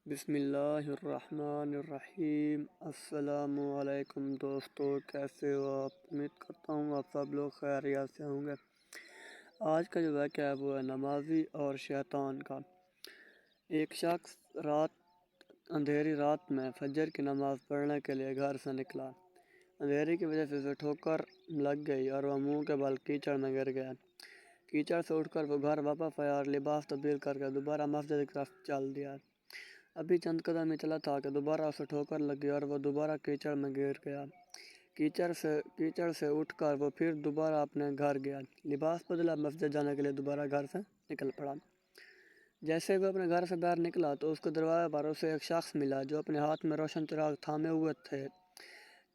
بسم اللہ الرحمن الرحیم۔ السلام علیکم دوستو، کیسے ہو آپ؟ امید کرتا ہوں آپ سب لوگ خیریت سے ہوں گے۔ آج کا جو واقعہ ہے وہ ہے نمازی اور شیطان کا۔ ایک شخص اندھیری رات میں فجر کی نماز پڑھنے کے لیے گھر سے نکلا۔ اندھیرے کی وجہ سے اسے ٹھوکر لگ گئی اور وہ منہ کے بل کیچڑ میں گر گیا۔ کیچڑ سے اٹھ کر وہ گھر واپس آیا اور لباس تبدیل کر کے دوبارہ مسجد کی طرف چل دیا۔ ابھی چند قدم ہی چلا تھا کہ دوبارہ اسے ٹھوکر لگی اور وہ دوبارہ کیچڑ میں گر گیا۔ کیچڑ سے اٹھ کر وہ پھر دوبارہ اپنے گھر گیا۔ لباس بدلا، مسجد جانے کے لیے دوبارہ گھر سے نکل پڑا۔ جیسے وہ اپنے گھر سے باہر نکلا تو اس کے دروازے پر اسے ایک شخص ملا جو اپنے ہاتھ میں روشن چراغ تھامے ہوئے تھے۔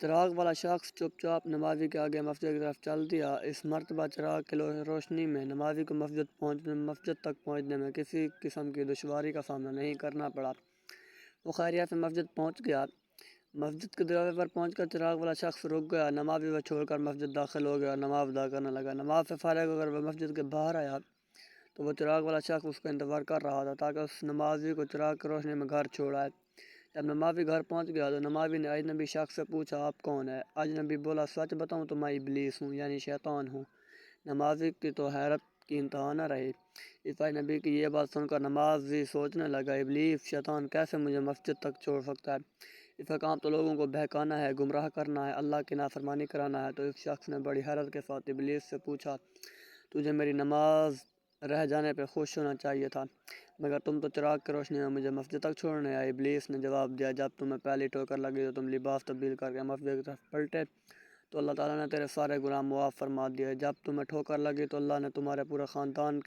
چراغ والا شخص چپ چاپ نمازی کے آگے مسجد کی طرف چل دیا۔ اس مرتبہ چراغ کی روشنی میں نمازی کو مسجد تک پہنچنے میں کسی قسم کی دشواری کا سامنا نہیں کرنا پڑا۔ وہ خیریت سے مسجد پہنچ گیا۔ مسجد کے دروازے پر پہنچ کر چراغ والا شخص رک گیا۔ نمازی وہ چھوڑ کر مسجد داخل ہو گیا اور نماز ادا کرنے لگا۔ نماز سے فارغ ہو کر وہ مسجد کے باہر آیا تو وہ چراغ والا شخص اس کا انتظار کر رہا تھا تاکہ اس نمازی کو چراغ کی روشنی میں گھر چھوڑ آئے۔ جب نمازی گھر پہنچ گیا تو نمازی نے اجنبی شخص سے پوچھا، آپ کون ہے؟ اجنبی بولا، سچ بتاؤں تو میں ابلیس ہوں، یعنی شیطان ہوں۔ نمازی کی تو حیرت کی انتہا نہ رہی۔ اس اجنبی کی یہ بات سن کر نمازی سوچنے لگا، ابلیس شیطان کیسے مجھے مسجد تک چھوڑ سکتا ہے؟ اس کا کام تو لوگوں کو بہکانا ہے، گمراہ کرنا ہے، اللہ کی نافرمانی کرانا ہے۔ تو اس شخص نے بڑی حیرت کے ساتھ ابلیس سے پوچھا، تجھے میری نماز رہ جانے پہ خوش ہونا چاہیے تھا، مگر تم تو چراغ کی روشنی میں مجھے مسجد تک چھوڑنے آئے۔ ابلیس نے جواب دیا، جب تمہیں پہلی ٹھوکر لگی تو تم لباس تبدیل کر کے مسجد کی طرف پلٹے تو اللہ تعالیٰ نے تیرے سارے گناہ معاف فرما دیے۔ جب تمہیں ٹھوکر لگی تو اللہ نے تمہارے پورے خاندان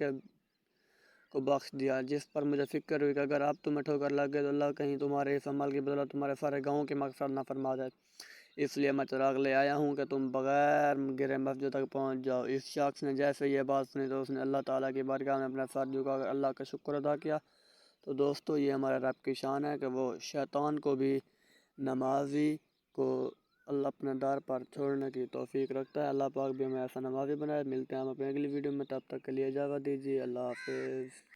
کو بخش دیا، جس پر مجھے فکر ہوئی کہ اگر اب تمہیں ٹھوکر لگ گئی تو اللہ کہیں تمہارے اس عمل کی بدولت تمہارے سارے گاؤں کی مغفرت نہ فرما دے، اس لیے میں چراغ لے آیا ہوں کہ تم بغیر گرے مسجد تک پہنچ جاؤ۔ اس شخص نے جیسے یہ بات سنی تو اس نے اللہ تعالیٰ کی بارگاہ میں اپنا سر جھکا کر اللہ کا شکر ادا کیا۔ تو دوستو، یہ ہمارے رب کی شان ہے کہ وہ شیطان کو بھی نمازی کو اللہ اپنے دار پر چھوڑنے کی توفیق رکھتا ہے۔ اللہ پاک بھی ہمیں ایسا نمازی بنائے۔ ملتے ہیں ہم اپنے اگلی ویڈیو میں، تب تک کے لیے اجازت دیجیے۔ اللہ حافظ۔